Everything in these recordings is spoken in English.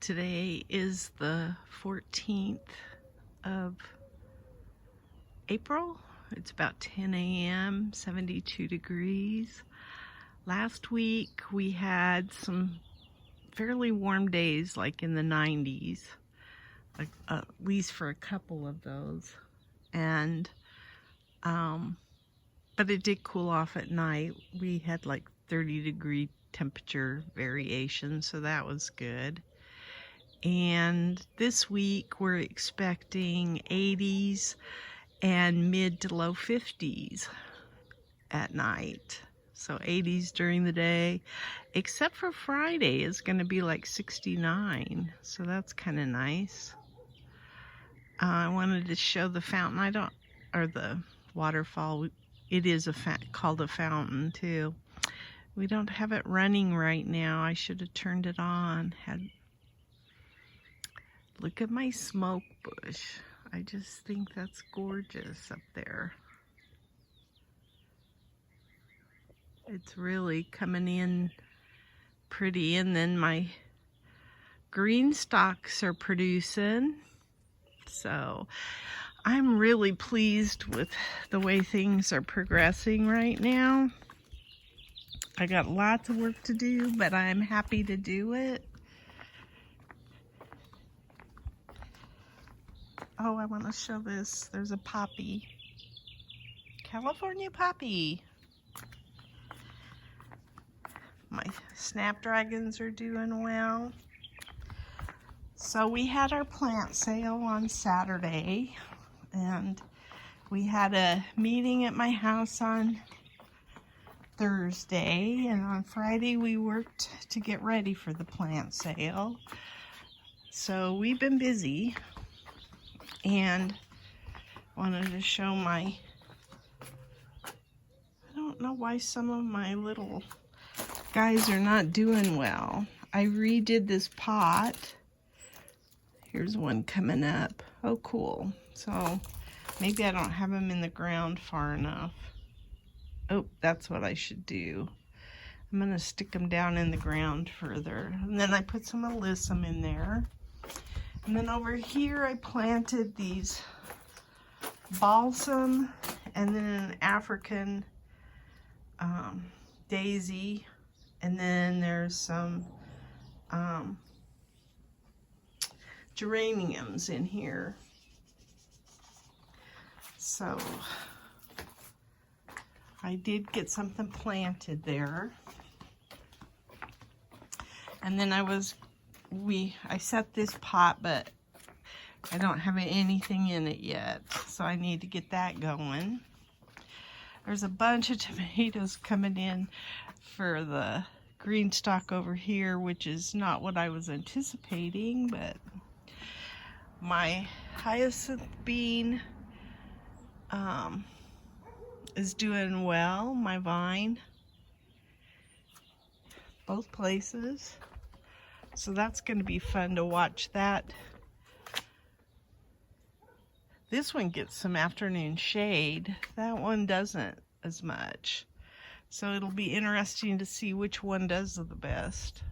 Today is the 14th of April. It's about 10 a.m., 72 degrees. Last week we had some fairly warm days, like in the 90s, like, at least for a couple of those. And, but it did cool off at night. We had like 30-degree temperature variation, so that was good. And this week we're expecting 80s and mid to low 50s at night. So 80s during the day, except for Friday is going to be like 69. So that's kind of nice. I wanted to show the fountain. Or the waterfall. It is called a fountain too. We don't have it running right now. I should have turned it on. Look at my smoke bush. I just think that's gorgeous up there. It's really coming in pretty, and then my GreenStalks are producing. So I'm really pleased with the way things are progressing right now. I got lots of work to do, but I'm happy to do it. Oh, I want to show this. There's a poppy. California poppy. My snapdragons are doing well. So we had our plant sale on Saturday, and we had a meeting at my house on Thursday, and on Friday we worked to get ready for the plant sale. So we've been busy, and wanted to show I don't know why some of my little guys are not doing well. I redid this pot. Here's one coming up. Oh, cool. So maybe I don't have them in the ground far enough. Oh, that's what I should do. I'm going to stick them down in the ground further. And then I put some alyssum in there. And then over here I planted these balsam and then an African daisy. And then there's some geraniums in here. So I did get something planted there. And then I set this pot, but I don't have anything in it yet, so I need to get that going. There's a bunch of tomatoes coming in for the GreenStalk over here, which is not what I was anticipating, but my hyacinth bean is doing well, my vine, both places. So that's going to be fun to watch that. This one gets some afternoon shade. That one doesn't as much. So it'll be interesting to see which one does the best.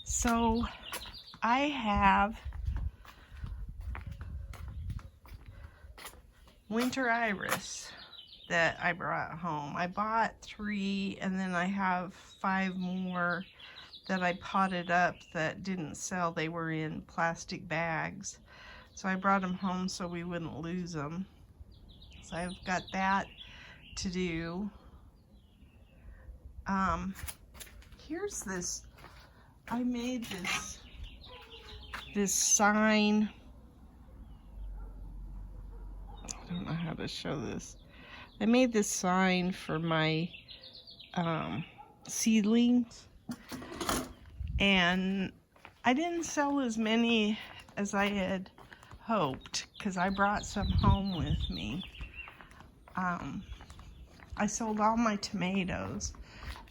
So I have winter iris that I brought home. I bought 3, and then I have 5 more that I potted up that didn't sell. They were in plastic bags. So I brought them home so we wouldn't lose them. So I've got that to do. Here's this. I made this sign. I don't know how to show this. I made this sign for my seedlings, and I didn't sell as many as I had hoped because I brought some home with me. I sold all my tomatoes,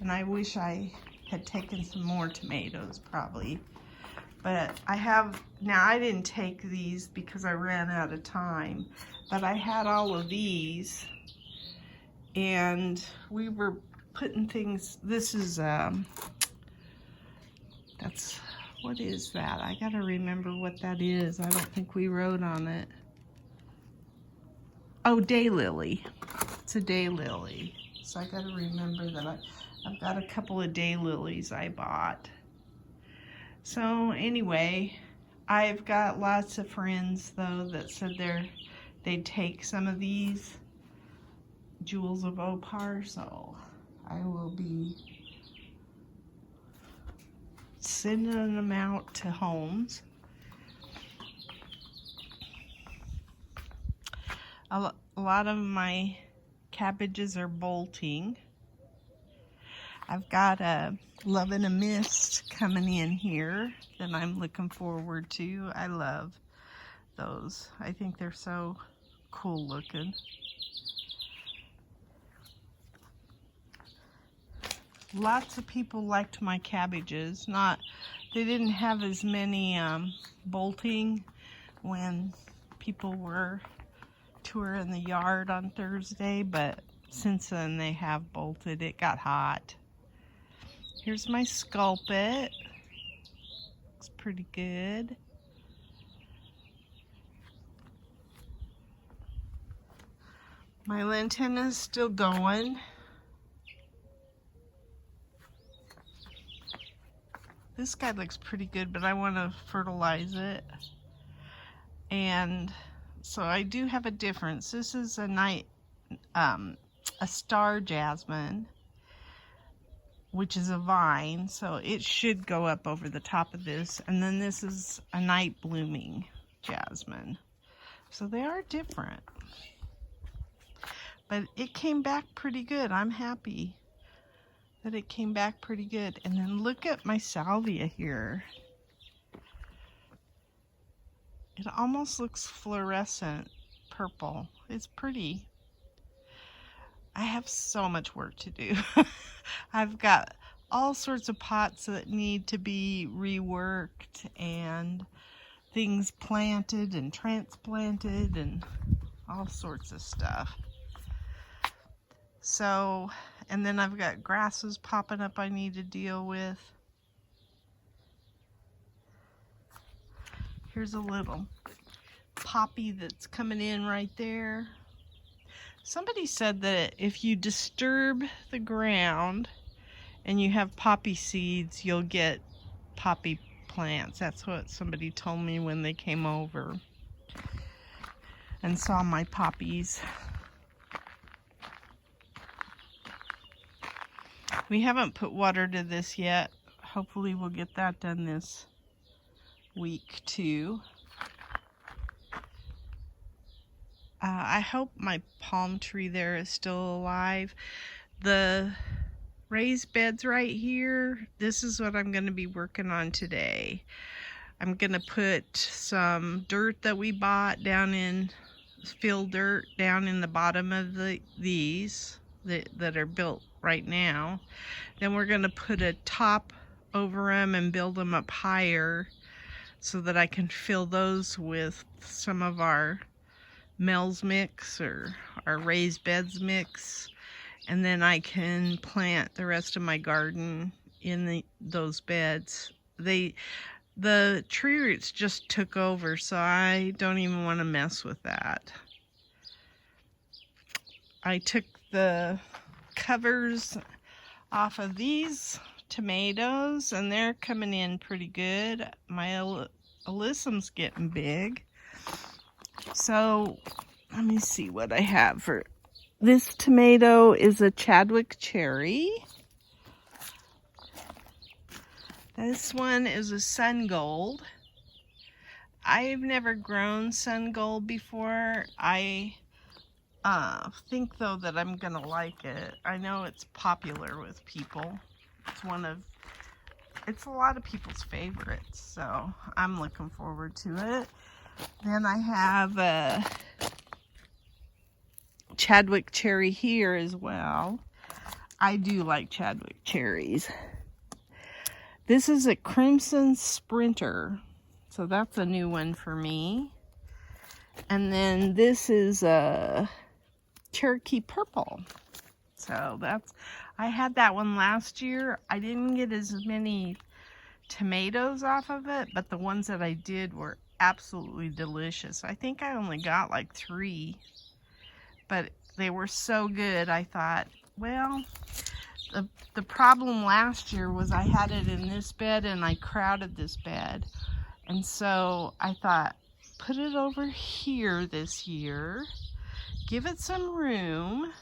and I wish I had taken some more tomatoes probably, but I didn't take these because I ran out of time, but I had all of these, and we were putting things. This is What is that? I gotta remember what that is. I don't think we wrote on it. Oh, daylily. It's a daylily. So I gotta remember that I've got a couple of daylilies I bought. So anyway, I've got lots of friends though that said they'd take some of these jewels of opar, so I will be sending them out to homes. A lot of my cabbages are bolting. I've got a Love in a Mist coming in here that I'm looking forward to. I love those. I think they're so cool looking. Lots of people liked my cabbages. They didn't have as many bolting when people were touring the yard on Thursday, but since then they have bolted. It got hot. Here's my sculpit. Looks pretty good. My lantana's still going. This guy looks pretty good, but I want to fertilize it. And so I do have a difference. This is a star jasmine, which is a vine, so it should go up over the top of this. And then this is a night blooming jasmine. So they are different. But it came back pretty good. I'm happy that it came back pretty good. And then look at my salvia here. It almost looks fluorescent purple. It's pretty. I have so much work to do. I've got all sorts of pots that need to be reworked and things planted and transplanted and all sorts of stuff. So, and then I've got grasses popping up I need to deal with. Here's a little poppy that's coming in right there. Somebody said that if you disturb the ground and you have poppy seeds, you'll get poppy plants. That's what somebody told me when they came over and saw my poppies. We haven't put water to this yet. Hopefully we'll get that done this week too. I hope my palm tree there is still alive. The raised beds right here, this is what I'm going to be working on today. I'm going to put some dirt that we bought down in, fill dirt down in the bottom of these that are built right now. Then we're going to put a top over them and build them up higher so that I can fill those with some of our Mel's mix or our raised beds mix, and then I can plant the rest of my garden in those beds. The tree roots just took over, so I don't even want to mess with that. I took the covers off of these tomatoes and they're coming in pretty good. My alyssum's getting big. So let me see what I have for this. Tomato is a Chadwick cherry. This one is a sun gold. I've never grown sun gold before. I think though that I'm gonna like it. I know it's popular with people. It's a lot of people's favorites, so I'm looking forward to it. Then I have a Chadwick cherry here as well. I do like Chadwick cherries. This is a Crimson Sprinter, so that's a new one for me. And then this is a Cherokee Purple. So I had that one last year. I didn't get as many tomatoes off of it, but the ones that I did were absolutely delicious. I think I only got like 3, but they were so good. I thought, well, the problem last year was I had it in this bed and I crowded this bed. And so I thought, put it over here this year, give it some room,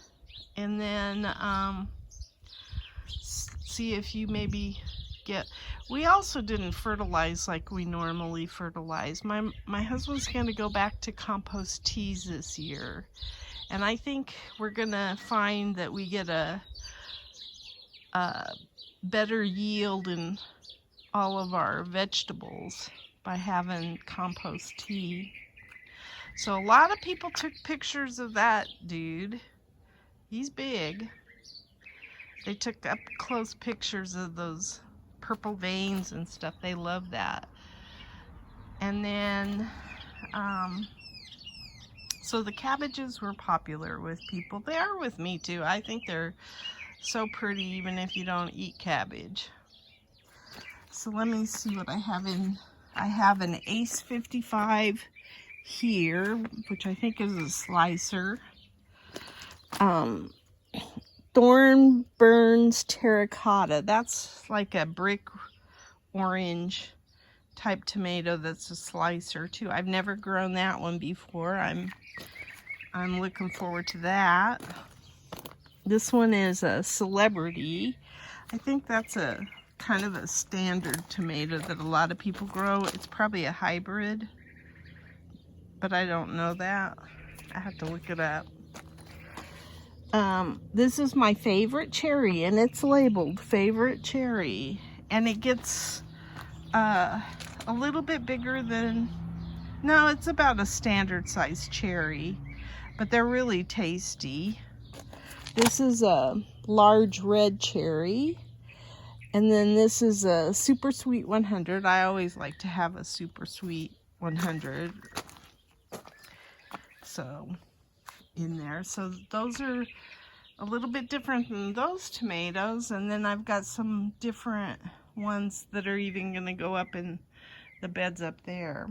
and then see if you maybe get... We also didn't fertilize like we normally fertilize. My husband's going to go back to compost teas this year. And I think we're going to find that we get a better yield in all of our vegetables by having compost tea. So a lot of people took pictures of that dude. He's big. They took up close pictures of those purple veins and stuff. They love that. And then so the cabbages were popular with people. They are with me too. I think they're so pretty even if you don't eat cabbage. So let me see what I have in. I have an Ace 55 here, which I think is a slicer. Thorn Burns Terracotta. That's like a brick orange type tomato that's a slicer too. I've never grown that one before. I'm looking forward to that. This one is a Celebrity. I think that's a kind of a standard tomato that a lot of people grow. It's probably a hybrid, but I don't know that. I have to look it up. This is my favorite cherry, and it's labeled favorite cherry, and it gets a little bit bigger than, no, it's about a standard size cherry, but they're really tasty. This is a large red cherry, and then this is a super sweet 100. I always like to have a super sweet 100 so in there. So those are a little bit different than those tomatoes, and then I've got some different ones that are even going to go up in the beds up there.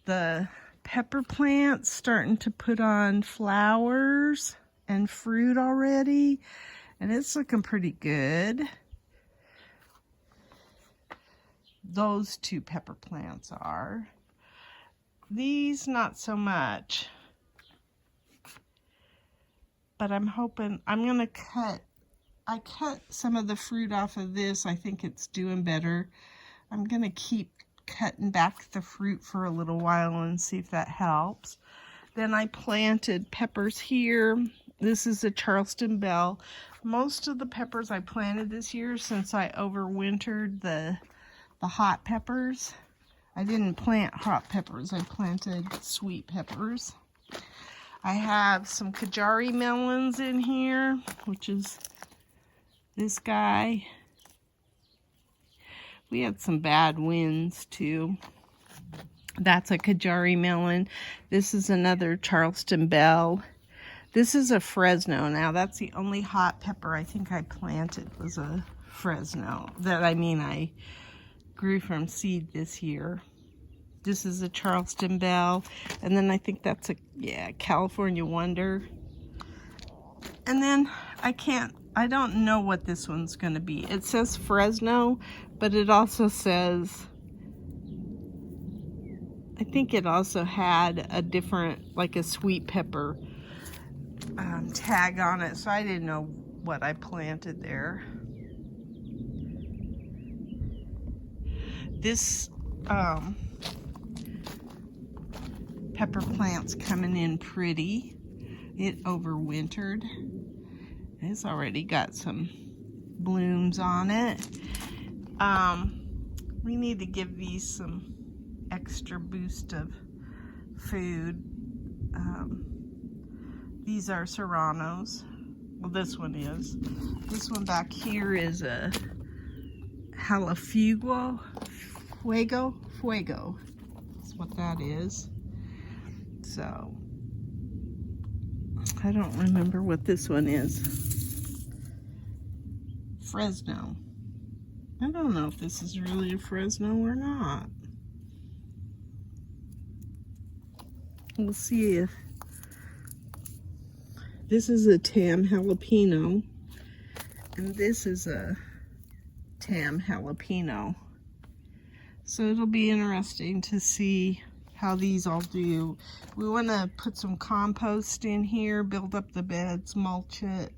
The pepper plant's starting to put on flowers and fruit already, and it's looking pretty good. Those 2 pepper plants are. These not so much. But I'm hoping, I'm gonna I cut some of the fruit off of this. I think it's doing better. I'm gonna keep cutting back the fruit for a little while and see if that helps. Then I planted peppers here. This is a Charleston Belle. Most of the peppers I planted this year, since I overwintered the hot peppers. I didn't plant hot peppers, I planted sweet peppers. I have some Kajari melons in here, which is this guy. We had some bad winds too. That's a Kajari melon. This is another Charleston Belle. This is a Fresno. Now that's the only hot pepper I think I planted was a Fresno. I grew from seed this year. This is a Charleston Belle, and then I think that's a, yeah, California Wonder. And then I don't know what this one's going to be. It says Fresno, but it also says, I think it also had a different, like a sweet pepper tag on it, so I didn't know what I planted there. This pepper plant's coming in pretty. It overwintered. It's already got some blooms on it. We need to give these some extra boost of food. These are serranos. Well, this one is. This one back here is a Fuego. That's what that is. So, I don't remember what this one is. Fresno. I don't know if this is really a Fresno or not. We'll see if this is a Tam jalapeno and this is a Tam jalapeno. So it'll be interesting to see how these all do. We want to put some compost in here, build up the beds, mulch it,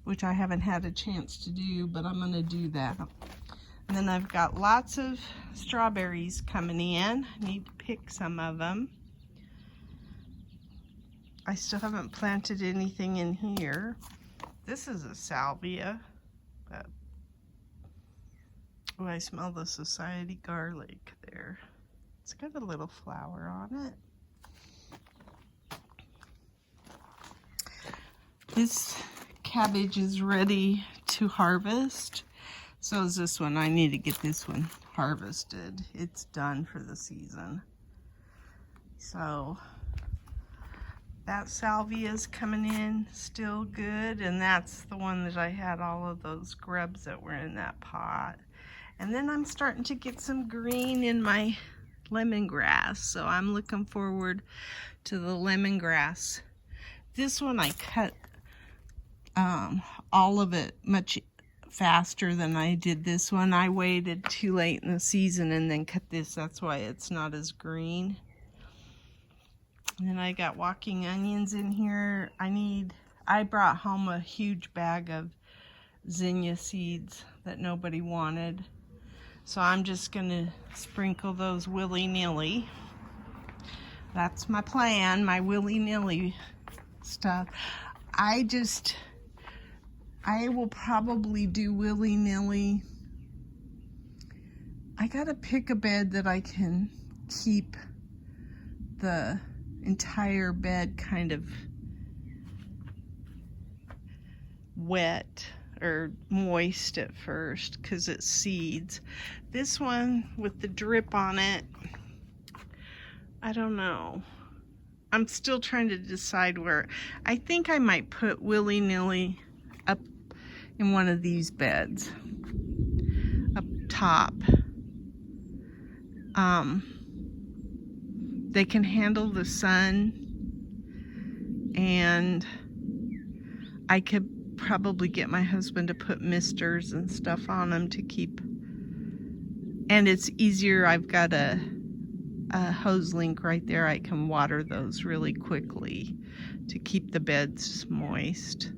which I haven't had a chance to do, but I'm going to do that. And then I've got lots of strawberries coming in. I need to pick some of them. I still haven't planted anything in here. This is a salvia. But, oh, I smell the society garlic there. It's got a little flower on it. This cabbage is ready to harvest. So is this one. I need to get this one harvested. It's done for the season. So that salvia is coming in still good, and that's the one that I had all of those grubs that were in that pot. And then I'm starting to get some green in my lemongrass, so I'm looking forward to the lemongrass. This one I cut all of it much faster than I did this one. I waited too late in the season and then cut this. That's why it's not as green. And then I got walking onions in here. I brought home a huge bag of zinnia seeds that nobody wanted. So I'm just gonna sprinkle those willy-nilly. That's my plan, my willy-nilly stuff. I will probably do willy-nilly. I gotta pick a bed that I can keep the entire bed kind of wet or moist at first because it's seeds. This one with the drip on it, I don't know. I'm still trying to decide where. I think I might put willy-nilly up in one of these beds up top. They can handle the sun, and I could probably get my husband to put misters and stuff on them to keep, and it's easier. I've got a hose link right there. I can water those really quickly to keep the beds moist.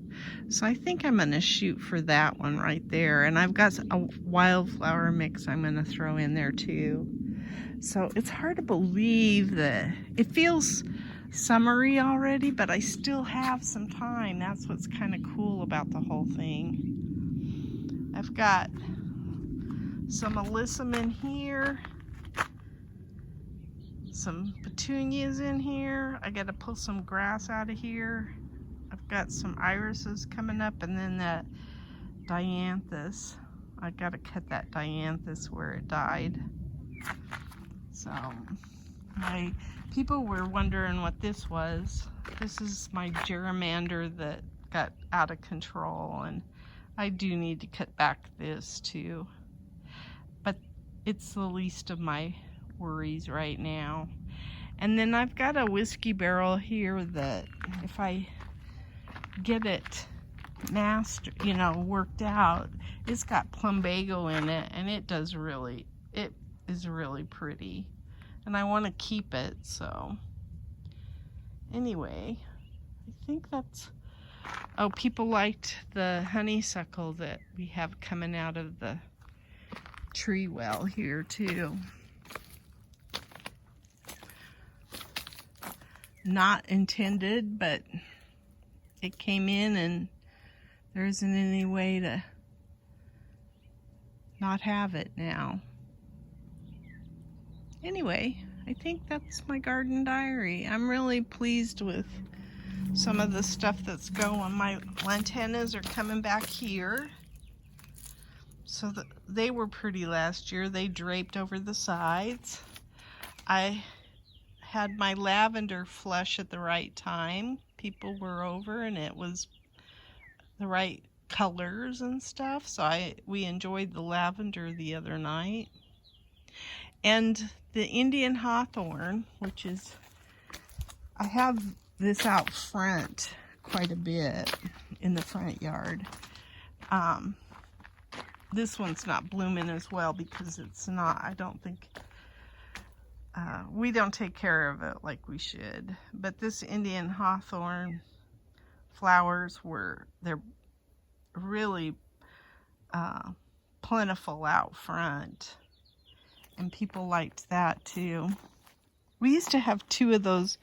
So I think I'm going to shoot for that one right there. And I've got a wildflower mix I'm going to throw in there too. So it's hard to believe that it feels summery already, but I still have some time. That's what's kind of cool about the whole thing. I've got some alyssum in here, some petunias in here. I got to pull some grass out of here. I've got some irises coming up, and then that dianthus. I got to cut that dianthus where it died. So my people were wondering what this was. This is my gerrymander that got out of control, and I do need to cut back this too. But it's the least of my worries right now. And then I've got a whiskey barrel here that if I get it worked out, it's got plumbago in it, and it is really pretty, and I want to keep it. So anyway, I think that's, oh, people liked the honeysuckle that we have coming out of the tree well here too. Not intended, but it came in, and there isn't any way to not have it now. Anyway, I think that's my garden diary. I'm really pleased with some of the stuff that's going. My lantanas are coming back here. So they were pretty last year. They draped over the sides. I had my lavender flush at the right time. People were over, and it was the right colors and stuff. So we enjoyed the lavender the other night. And the Indian hawthorn, which is, I have this out front quite a bit in the front yard. This one's not blooming as well because it's not, I don't think, we don't take care of it like we should. But this Indian hawthorn flowers they're really plentiful out front. And people liked that too. We used to have 2 of those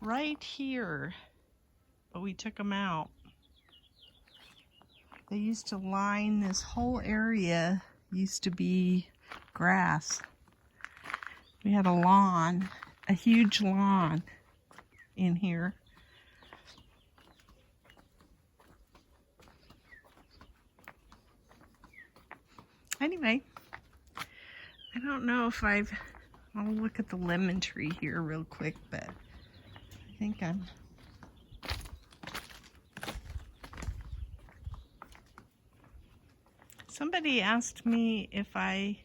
right here, but we took them out. They used to line this whole area, used to be grass. We had a lawn, a huge lawn in here. Anyway, I don't know if I'll look at the lemon tree here real quick, but I think somebody asked me if I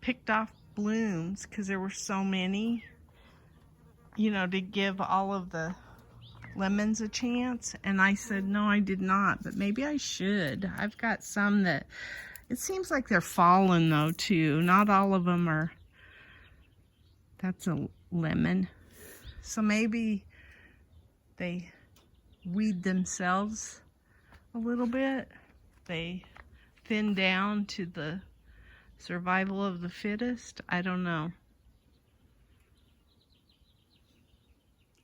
picked off blooms because there were so many, to give all of the lemons a chance. And I said, no, I did not, but maybe I should. I've got some that, it seems like they're fallen though too. Not all of them are, that's a lemon. So maybe they weed themselves a little bit. They thin down to the survival of the fittest. I don't know.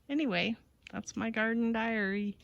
Anyway, that's my garden diary.